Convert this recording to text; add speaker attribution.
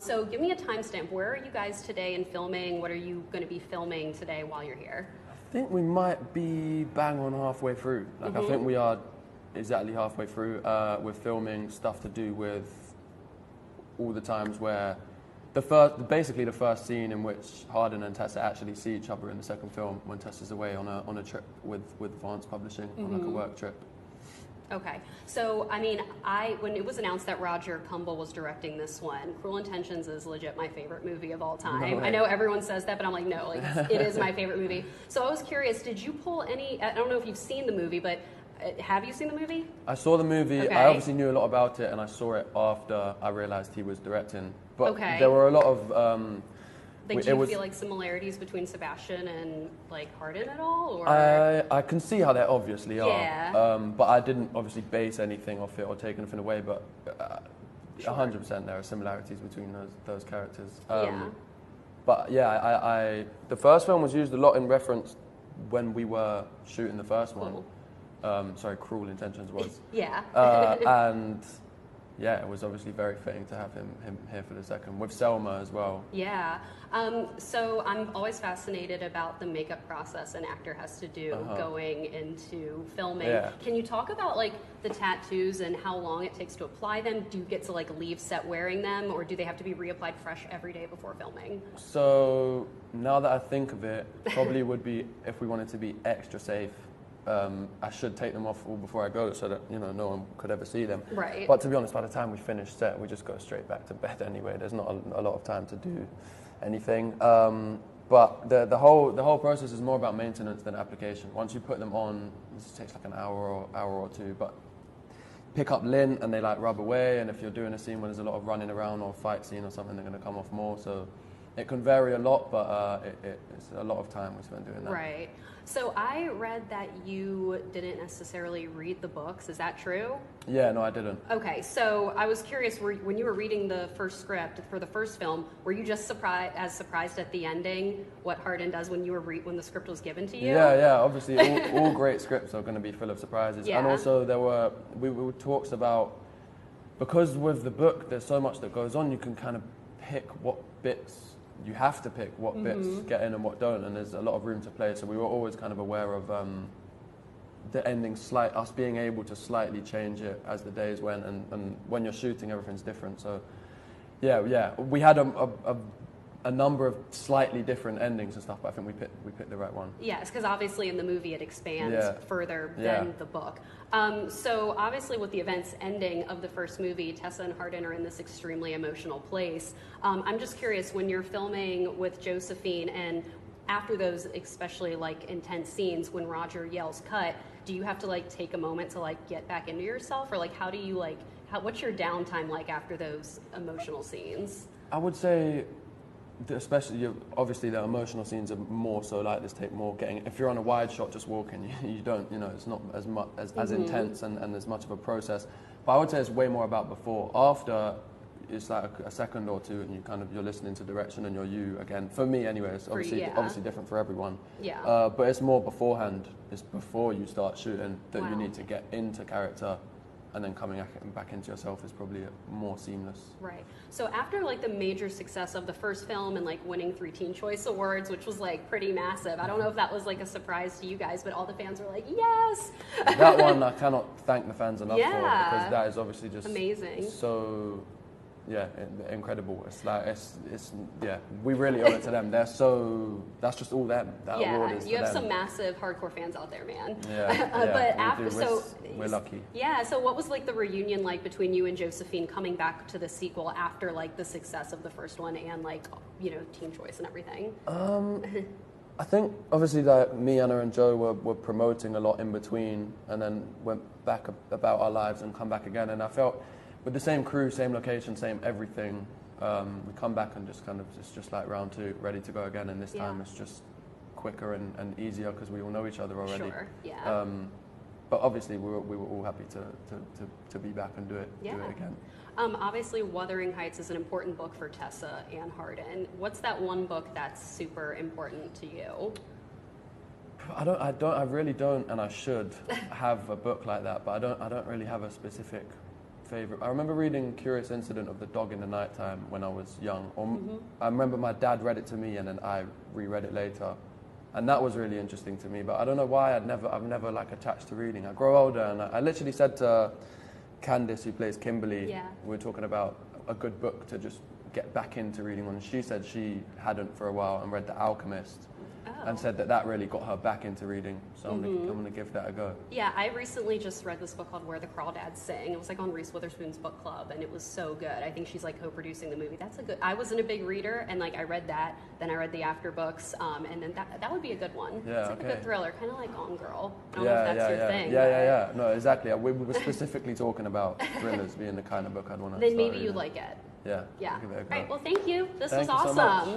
Speaker 1: So give me a timestamp. Where are you guys today in filming? What are you going to be filming today while you're here?
Speaker 2: I think we might be bang on halfway through. I think we are exactly halfway through with filming stuff to do with all the times where basically the first scene in which Hardin and Tessa actually see each other in the second film when Tessa's away on a trip with Vance Publishing on like a work trip.
Speaker 1: Okay, so I mean, when it was announced that Roger Kumble was directing this one, Cruel Intentions is legit my favorite movie of all time.
Speaker 2: No way.
Speaker 1: I know everyone says that, but I'm like, no, like it is my favorite movie. So I was curious, did you pull any? I don't know if you've seen the movie, but have you seen the movie?
Speaker 2: I saw the movie.
Speaker 1: Okay.
Speaker 2: I obviously knew a lot about it, and I saw it after I realized he was directing. But
Speaker 1: Okay.
Speaker 2: there were a lot of.
Speaker 1: Like, do you feel like similarities between Sebastian and like Hardin at all? Or
Speaker 2: I can see how there obviously are.
Speaker 1: Yeah.
Speaker 2: But I didn't obviously base anything off it or take anything away. But 100% there are similarities between those characters.
Speaker 1: Yeah.
Speaker 2: But yeah, the first film was used a lot in reference when we were shooting the first one. Sorry, Cruel Intentions was.
Speaker 1: Yeah.
Speaker 2: And yeah, it was obviously very fitting to have him here for the second, with Selma as well.
Speaker 1: Yeah. So I'm always fascinated about the makeup process an actor has to do going into filming.
Speaker 2: Yeah.
Speaker 1: Can you talk about like the tattoos and how long it takes to apply them? Do you get to like leave set wearing them, or do they have to be reapplied fresh every day before filming?
Speaker 2: So now that I think of it, probably would be, if we wanted to be extra safe, I should take them off all before I go so that, you know, no one could ever see them.
Speaker 1: Right.
Speaker 2: But to be honest, by the time we finish set, we just go straight back to bed anyway. There's not a lot of time to do anything. But the whole process is more about maintenance than application. Once you put them on, it takes like an hour or two. But pick up lint and they like rub away. And if you're doing a scene where there's a lot of running around or fight scene or something, they're going to come off more. So it can vary a lot, but it's a lot of time we spend doing that.
Speaker 1: Right. So I read that you didn't necessarily read the books. Is that true?
Speaker 2: Yeah, no, I didn't.
Speaker 1: Okay, so I was curious, when you were reading the first script for the first film, were you just surprised at the ending, what Hardin does when when the script was given to you?
Speaker 2: Yeah, obviously all great scripts are going to be full of surprises.
Speaker 1: Yeah.
Speaker 2: And also there were talks about, because with the book there's so much that goes on, you can kind of pick what bits you have to pick, what bits get in and what don't, and there's a lot of room to play. So we were always kind of aware of the ending, us being able to slightly change it as the days went, and when you're shooting, everything's different. So yeah, we had a number of slightly different endings and stuff, but I think we picked the right one.
Speaker 1: Yes, because obviously in the movie it expands further than the book. So obviously with the events ending of the first movie, Tessa and Hardin are in this extremely emotional place. I'm just curious, when you're filming with Josephine and after those especially like intense scenes, when Roger yells cut, do you have to like take a moment to like get back into yourself, or like how do you what's your downtime like after those emotional scenes?
Speaker 2: I would say, especially obviously the emotional scenes are more so like this, take more getting. If you're on a wide shot just walking, you don't, you know, it's not as much as intense and as much of a process. But I would say it's way more about before. After, it's like a second or two, and you're listening to direction and you're you again. For me anyway, it's obviously different for everyone.
Speaker 1: Yeah.
Speaker 2: But it's more beforehand. It's before you start shooting that you need to get into character. And then coming back into yourself is probably more seamless.
Speaker 1: Right. So after like the major success of the first film and like winning 3 Teen Choice Awards, which was like pretty massive, I don't know if that was like a surprise to you guys, but all the fans were like, yes!
Speaker 2: That one I cannot thank the fans enough for,
Speaker 1: Yeah.
Speaker 2: because that is obviously just
Speaker 1: amazing.
Speaker 2: So, yeah, incredible. It's like, it's we really owe it to them. That's just all them. That award is
Speaker 1: you
Speaker 2: for
Speaker 1: have
Speaker 2: them.
Speaker 1: some massive hardcore fans out there, man.
Speaker 2: Yeah,
Speaker 1: but after,
Speaker 2: we're lucky.
Speaker 1: Yeah, so what was like the reunion like between you and Josephine coming back to the sequel after like the success of the first one and like, you know, Teen Choice and everything?
Speaker 2: I think obviously like me, Anna and Joe were promoting a lot in between, and then went back about our lives and come back again, and I felt with the same crew, same location, same everything, we come back and just kind of, it's just like round 2, ready to go again, and this time it's just quicker and easier because we all know each other already.
Speaker 1: Sure, yeah.
Speaker 2: But obviously we were all happy to be back and do it again.
Speaker 1: Obviously, Wuthering Heights is an important book for Tessa and Hardin. What's that one book that's super important to you?
Speaker 2: I really don't, and I should have a book like that, but I don't really have a specific favorite. I remember reading Curious Incident of the Dog in the Nighttime when I was young. I remember my dad read it to me and then I reread it later. And that was really interesting to me. But I don't know why I've never like attached to reading. I grow older and I literally said to Candice, who plays Kimberly, we were talking about a good book to just get back into reading one. She said she hadn't for a while and read The Alchemist. And said that really got her back into reading. So I'm gonna give that a go.
Speaker 1: Yeah, I recently just read this book called Where the Crawdads Sing. It was like on Reese Witherspoon's book club, and it was so good. I think she's like co-producing the movie. I wasn't a big reader, and like I read that, then I read the after books, and then that would be a good one.
Speaker 2: Yeah,
Speaker 1: it's like a good thriller, kind of like Gone Girl. I don't
Speaker 2: know
Speaker 1: if that's your thing.
Speaker 2: Yeah. No, exactly. We were specifically talking about thrillers being the kind of book I'd want to.
Speaker 1: Then maybe you'd like it.
Speaker 2: Yeah.
Speaker 1: Yeah.
Speaker 2: Give it a go.
Speaker 1: All right. Well, thank you. This
Speaker 2: Thank
Speaker 1: was
Speaker 2: you so
Speaker 1: awesome.
Speaker 2: much.